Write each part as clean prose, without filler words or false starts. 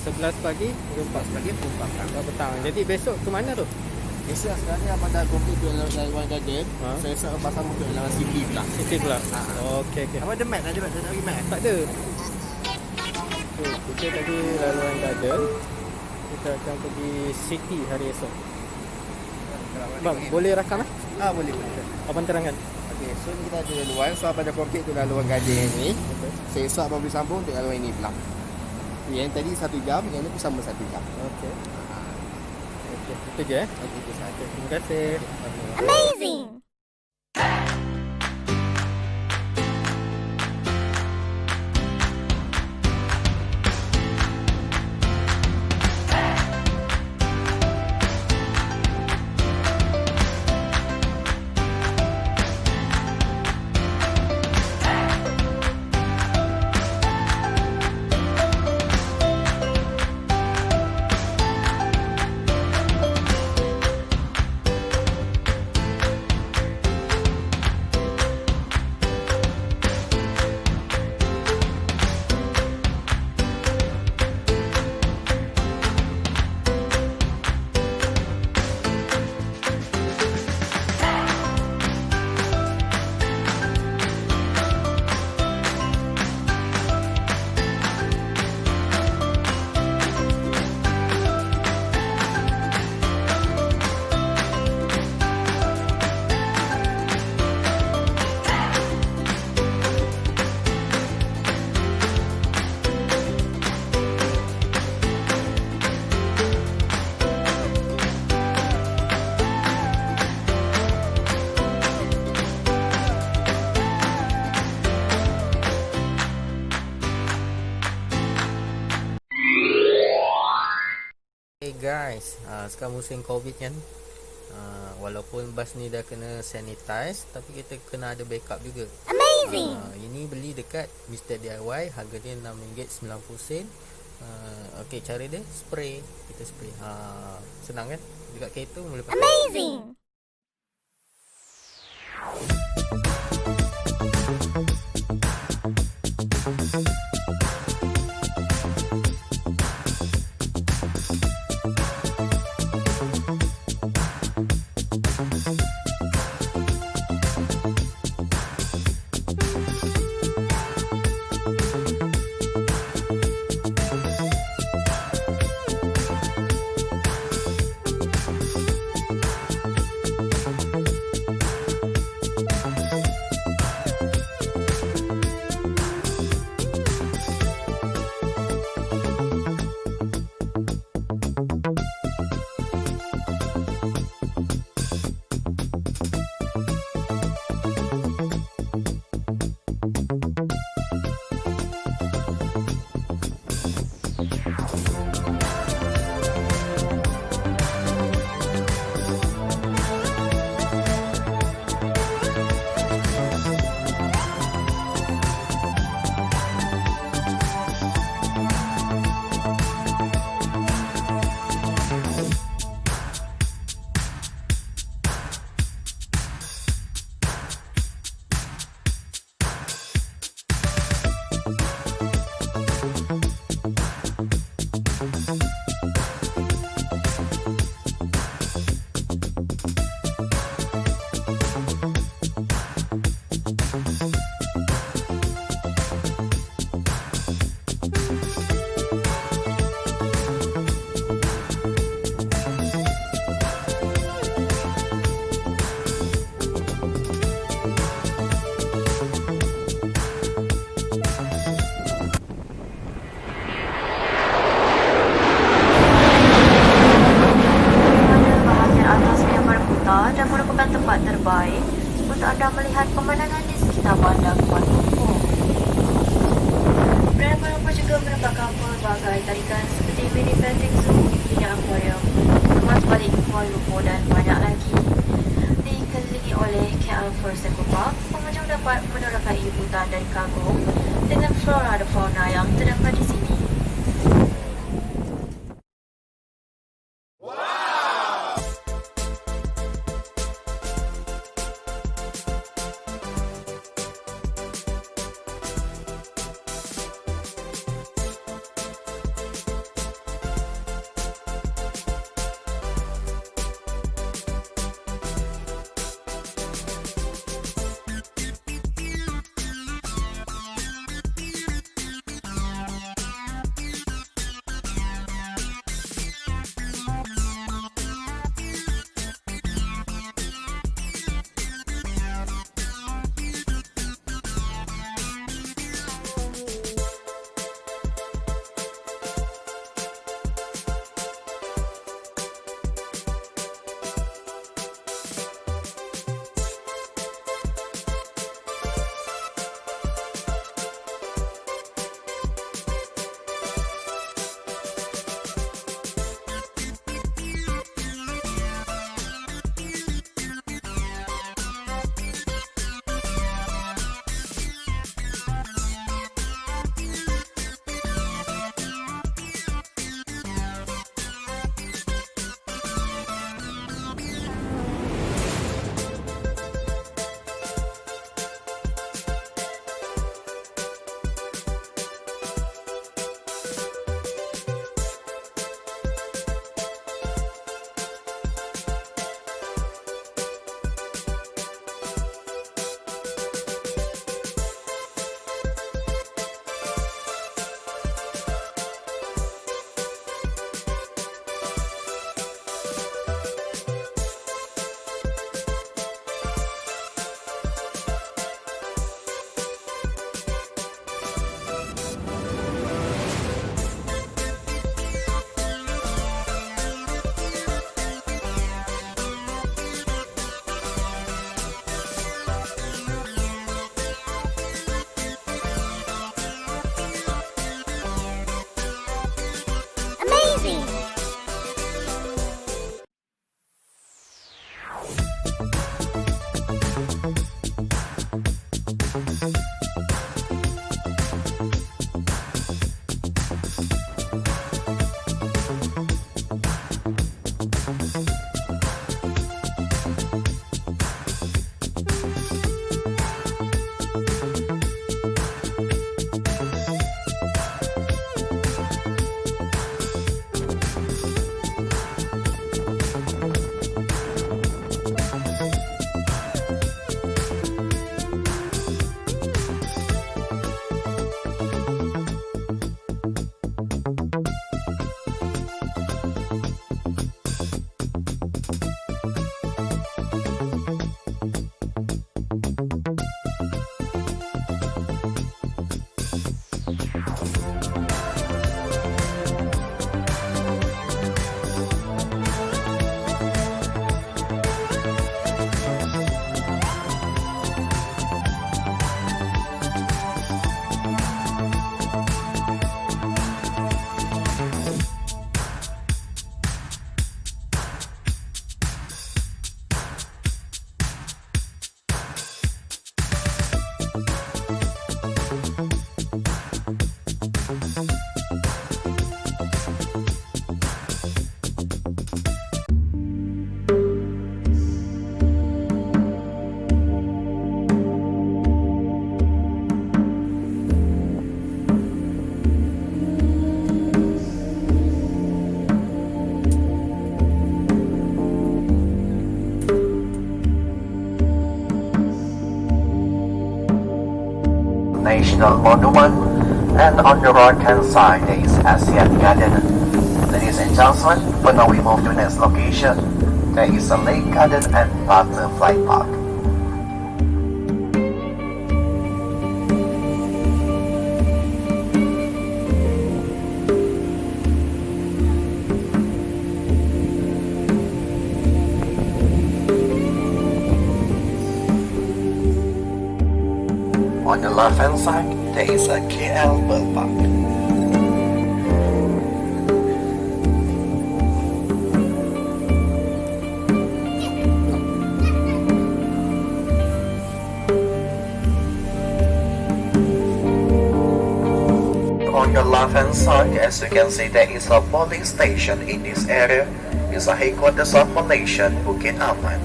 11 pagi, 4 pagi, 4 petang. petang. Jadi besok ke mana tu? Esok sekarang ni abang dah kopi tu laluan garden. So esok abang sama tu laluan city pula. City pula. Okey. Abang ada map? Ada bagi map? Tak ada. Okay, kita tadi laluan garden. Kita akan pergi city hari esok. Bang, boleh rakam eh? Boleh. Abang terangkan. Okey, so ni kita ada laluan. So abang dah kopi tu laluan garden ni. So esok abang boleh sambung untuk laluan ini pula. Yang tadi 1 jam, yang ni pun sama 1 jam. Okey. Itu je eh? Okey, itu sahaja. Terima kasih. Amazing! Guys, sekarang musim Covid kan. Walaupun bas ni dah kena sanitize, tapi kita kena ada backup juga. Amazing! Ini beli dekat Mr. DIY, harga dia RM6.90. Okey, cara dia spray. Kita spray. Senang kan? Dekat kereta boleh pakai. Amazing! terbaik untuk anda melihat pemandangan di sekitar bandar Kuala Lumpur. Brand Kuala Lumpur juga merupakan pelbagai tarikan seperti mini petting zoo, mini aquarium, kemas balik Kuala Lumpur dan banyak lagi. Dikelilingi oleh KLCC Park, pengunjung dapat menerokai hutan dan kagum dengan flora dan fauna yang terdapat di sini. TV. National Monument, and on the right hand side there is Asian Garden. Ladies and gentlemen, but now we move to the next location. There is a lake garden and butterfly park. On the left hand side, there is a KL Park. On your left hand side, as you can see, there is a police station in this area. It's a headquarters of Malaysia, Bukit Aman.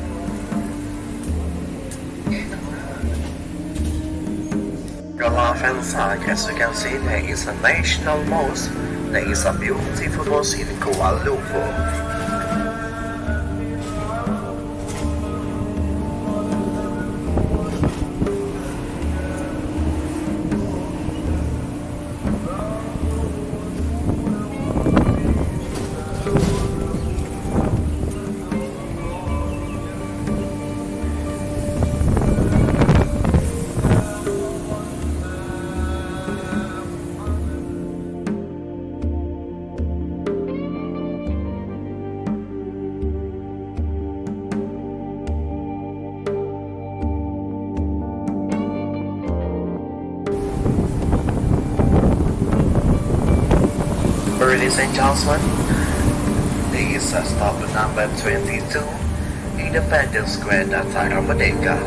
Your left hand side, as you can see, there is a national mosque. There is a beautiful mosque in Kuala Lumpur. Ladies and gentlemen, this is stop number 22, Independence Square, Dataran Merdeka.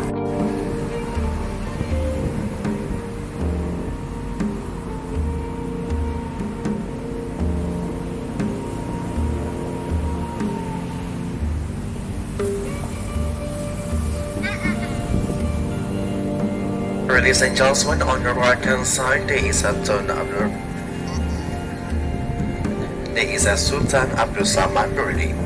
Ladies and gentlemen, on the right hand side there is a There is a Sultan Abdul Samad building.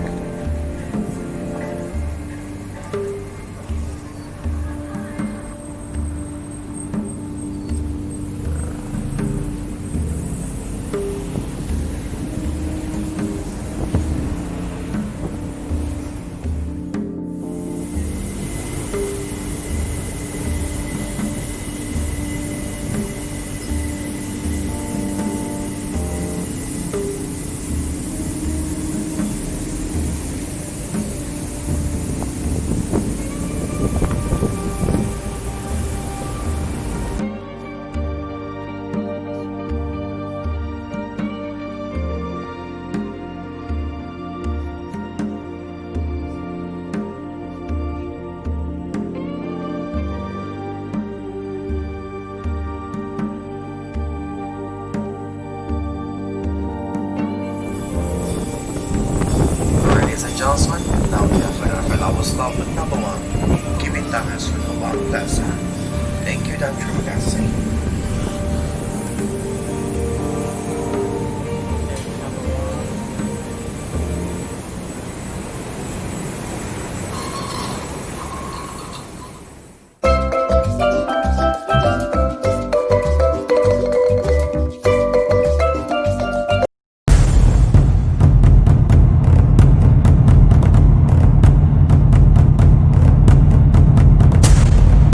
gentlemen, now we have arrived at our stop at number 1, Kibintangan Sunawang Plaza. Thank you dan terima kasih.